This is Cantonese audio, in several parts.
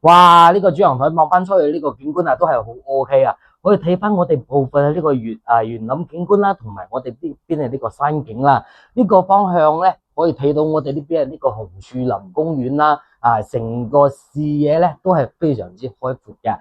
哇！呢個主陽台望翻出去呢個景觀啊，都係好 OK 啊！可以睇翻我哋部分嘅呢個園林景觀啦，同埋我哋呢邊嘅呢個山景啦。呢個方向咧可以睇到我哋呢邊嘅呢個紅樹林公園啦，成個視野咧都係非常之開闊嘅。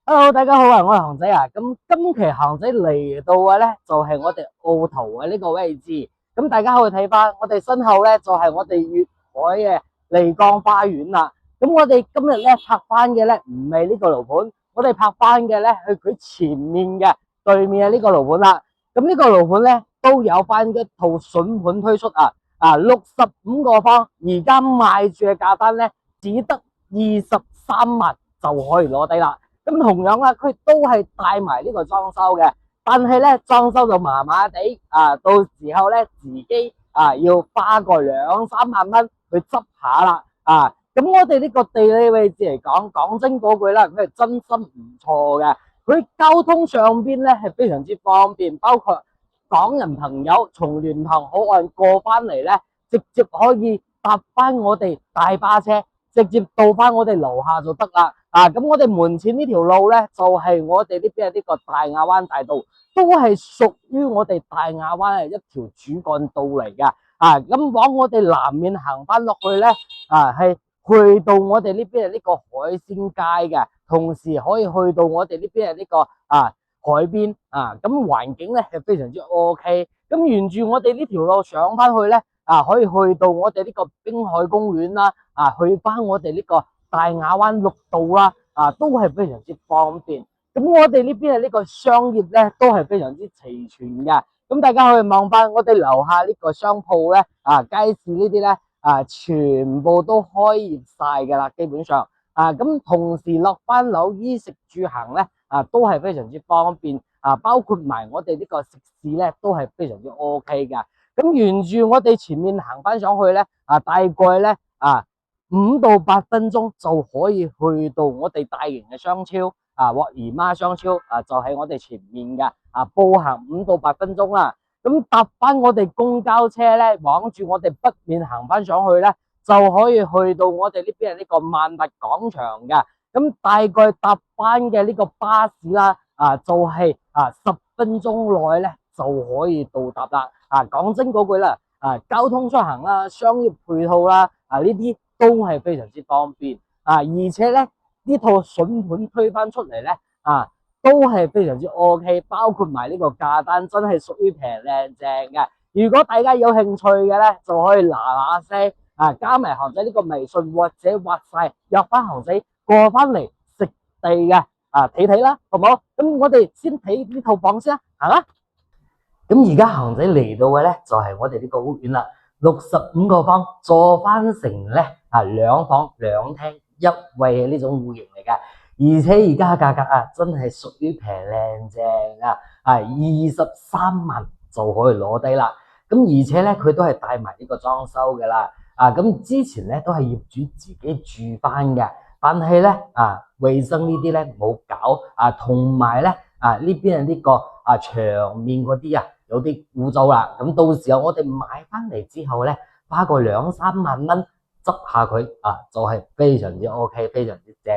Hello，大家好啊，我係航仔啊。咁今期航仔嚟到嘅咧就係我哋澳頭嘅呢個位置。咁大家可以睇翻我哋身後咧就係我哋粵海嘅麗江花園啦。咁我哋今日咧拍翻嘅咧唔係呢個樓盤，我哋拍翻嘅咧係佢前面嘅對面嘅呢個樓盤啦。咁呢個樓盤咧都有翻一套筍盤推出65個方，而家賣住嘅價單咧只得23萬就可以攞低啦。咁同樣啦，佢都係帶埋呢個裝修嘅，但係咧裝修就麻麻地到時候咧自己要花個2-3萬蚊去執下啦咁我哋呢個地理位置嚟講，講真嗰句啦，佢係真心唔錯嘅。佢交通上邊咧係非常之方便，包括港人朋友從蓮塘口岸過翻嚟咧，直接可以搭翻我哋大巴車，直接到翻我哋樓下就得啦。咁我哋門前呢條路咧，就係我哋呢邊嘅呢個大亞灣大道，都係屬於我哋大亞灣嘅一條主幹道嚟噶。咁往我哋南面行翻落去咧，係去到我哋呢邊係呢個海鮮街嘅，同時可以去到我哋呢邊係呢個海邊咁環境咧係非常之 OK。咁沿住我哋呢條路上翻去咧，可以去到我哋呢個濱海公園啦，去翻我哋呢個大亞灣綠道啦，都係非常之方便。咁我哋呢邊係呢個商業咧，都係非常之齊全嘅。咁大家可以望翻我哋樓下呢個商鋪咧，街市呢啲咧，全部都開業晒噶啦，基本上咁同時落翻樓衣食住行咧，都係非常之方便包括埋我哋呢個食肆咧，都係非常之 OK 噶。咁沿住我哋前面行翻上去咧，大概咧5到8分鐘就可以去到我哋大型嘅商超沃爾瑪商超就喺我哋前面嘅步行5到8分鐘啦。咁搭翻我哋公交車咧，往住我哋北面行翻上去咧，就可以去到我哋呢邊呢個萬達廣場嘅。咁大概搭翻嘅呢個巴士啦，就係10分鐘內咧就可以到達啦。講真嗰句啦，交通出行啦、商業配套啦，呢啲都係非常之方便而且咧呢套筍盤推翻出嚟咧都係非常之 OK， 包括埋呢個價單真係屬於平靚正嘅。如果大家有興趣嘅咧，就可以嗱嗱聲加埋航仔呢個微信，或者挖晒約翻航仔過翻嚟食地嘅睇睇啦，好唔好？咁我哋先睇呢套房先行啦。咁而家航仔嚟到嘅咧就係我哋呢個屋苑啦，65個方，坐翻成咧2房2廳1衛嘅呢種戶型嚟嘅。而且而家價格真係屬於平靚正23萬就可以攞低啦。咁而且咧佢都係帶埋呢個裝修嘅啦。咁之前咧都係業主自己住翻嘅，但係咧衛生呢啲咧冇搞同埋咧呢邊係呢個牆面嗰啲有啲污糟啦。咁到時候我哋買翻嚟之後咧，花個2-3萬蚊執下佢就係非常之 OK， 非常之正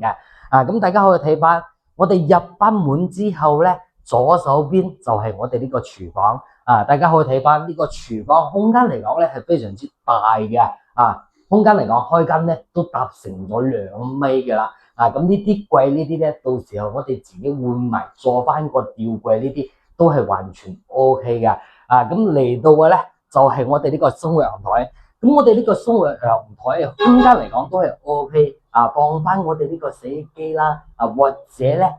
嘅。咁大家可以睇翻，我哋入翻門之後咧，左手邊就係我哋呢個廚房大家可以睇翻呢個廚房空間嚟講咧係非常之大嘅空間嚟講開間咧都達成咗2米嘅啦咁呢啲櫃呢啲咧，到時候我哋自己換埋做翻個吊櫃呢啲都係完全 OK 嘅咁嚟到嘅咧就係我哋呢個生活陽台。咁我哋呢個生活陽台嘅空間嚟講都係 OK放翻我哋呢個洗衣機啦或者咧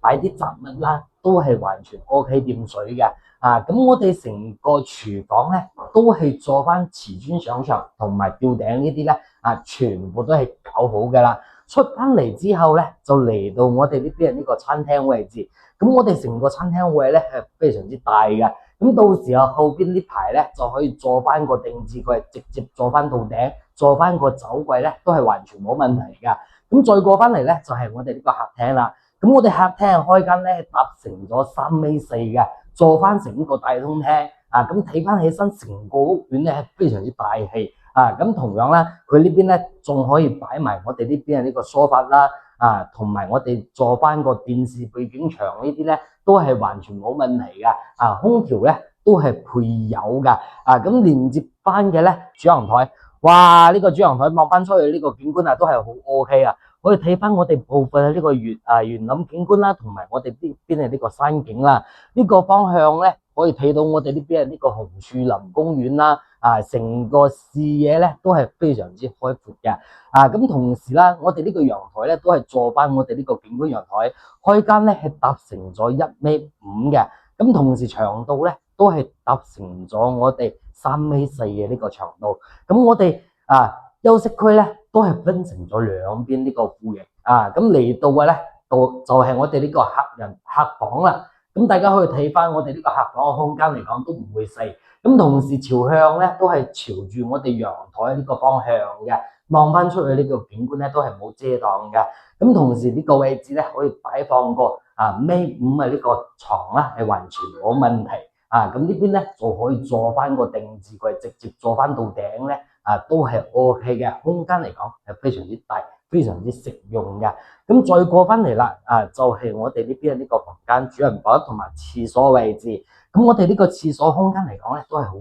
擺啲雜物啦，都係完全 OK 掂水嘅咁我哋成個廚房咧都係做翻瓷磚上牆同埋吊頂呢啲咧全部都係搞好嘅啦。出翻嚟之後咧就嚟到我哋呢邊呢個餐廳位置。咁我哋成個餐廳位咧係非常之大嘅。咁到時候後邊呢排咧就可以做翻個定制櫃，直接做翻到頂，做翻個酒櫃咧都係完全冇問題噶。咁再過翻嚟咧就係我哋呢個客廳啦。咁我哋客廳開間咧搭成咗3.4米嘅，做翻成個大通廳咁睇翻起身成個屋苑咧係非常之大氣咁同樣啦，佢呢邊咧仲可以擺埋我哋呢邊嘅呢個梳化啦，同埋我哋做翻個電視背景牆呢啲咧都係完全冇問題噶，空調咧都係配有噶，咁連接翻嘅咧主陽台，哇！呢個主陽台望翻出去呢個景觀都係好 OK 啊！可以睇翻我哋部分嘅呢個園林景觀啦，同埋我哋呢邊嘅呢個山景啦。呢個方向咧可以睇到我哋呢邊嘅呢個紅樹林公園啦，成個視野咧都係非常之開闊嘅。咁同時啦，我哋呢個陽台咧都係做翻我哋呢個景觀陽台，開間咧係搭成咗1.5米嘅，咁同時長度咧都係搭成咗我哋3.4米嘅呢個長度。咁我哋休息區咧都係分成咗兩邊呢個戶型，咁嚟到嘅咧就係我哋呢個客房啦。咁大家可以睇翻我哋呢個客房嘅空間嚟講都唔會細，咁同時朝向咧都係朝住我哋陽台呢個方向嘅，望翻出去呢個景觀咧都係冇遮擋嘅。咁同時呢個位置咧可以擺放個1.5米嘅呢個床啦，係完全冇問題。咁呢邊咧就可以做翻個定置櫃，直接做翻到頂咧，都係 OK 嘅，空間嚟講係非常之大，非常之實用嘅。咁再過翻嚟啦，就係我哋呢邊嘅呢個房間主人房同埋廁所位置。咁我哋呢個廁所空間嚟講咧都係好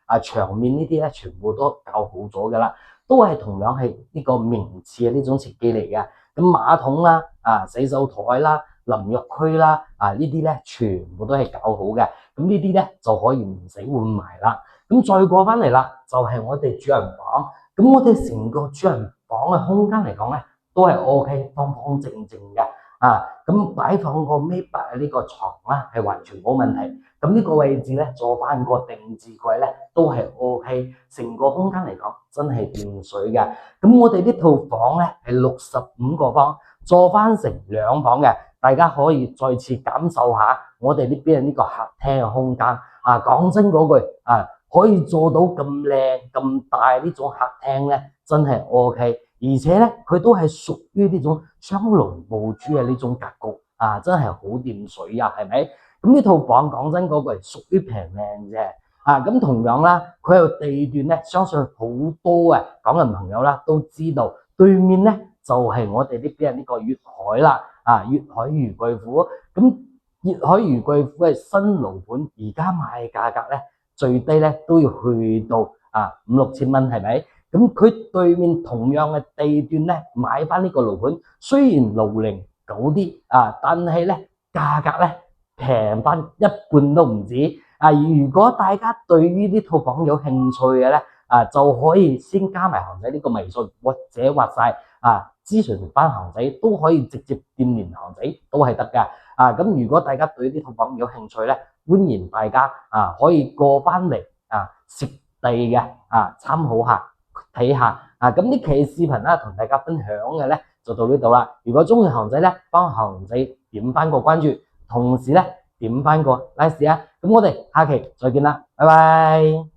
大，牆面呢啲咧全部都搞好咗噶啦，都係同樣係呢個名次嘅呢種設計嚟嘅。咁馬桶啦、洗手台啦、淋浴區啦，呢啲咧全部都係搞好嘅。咁呢啲咧就可以唔使換埋啦。咁再過翻嚟啦，就係我哋主人房。咁我哋成個主人房嘅空間嚟講咧，都係 OK，方方正正嘅。咁擺放個1.8米嘅呢個床啦，係完全冇問題。咁呢個位置咧，做翻個定置櫃咧，都係 OK。成個空間嚟講，真係掂水嘅。咁我哋呢套房咧係65個方，做翻成2房嘅。大家可以再次感受下我哋呢邊嘅呢個客廳嘅空間。講真嗰句，可以做到咁靚咁大呢種客廳咧，真係 OK。而且咧，佢都係屬於呢種雙龍布珠嘅呢種格局，真係好掂水啊，係咪？咁呢套房講真嗰句，屬於平靚啫。咁同樣啦，佢有地段咧，相信好多港人朋友啦都知道，對面咧就係我哋呢邊呢個粵海啦。粵海愉貴府，咁粵海愉貴府嘅新樓盤，而家賣價格咧最低咧都要去到5-6千蚊，係咪？咁佢對面同樣嘅地段咧，買翻呢個樓盤，雖然樓齡久啲但係咧價格咧平翻一半都唔止。如果大家對於呢套房有興趣嘅咧，就可以先加埋韓仔呢個微信，或者話晒諮詢翻韓仔都可以直接掂連韓仔都係得噶。咁如果大家對呢套房有興趣咧，歡迎大家可以過翻嚟實地嘅參考下睇下。咁呢期視頻啦，同大家分享嘅咧就到呢度啦。如果中意韓仔咧，幫韓仔點翻個關注，同時咧點翻個 like 啊。咁我哋下期再見啦，拜拜。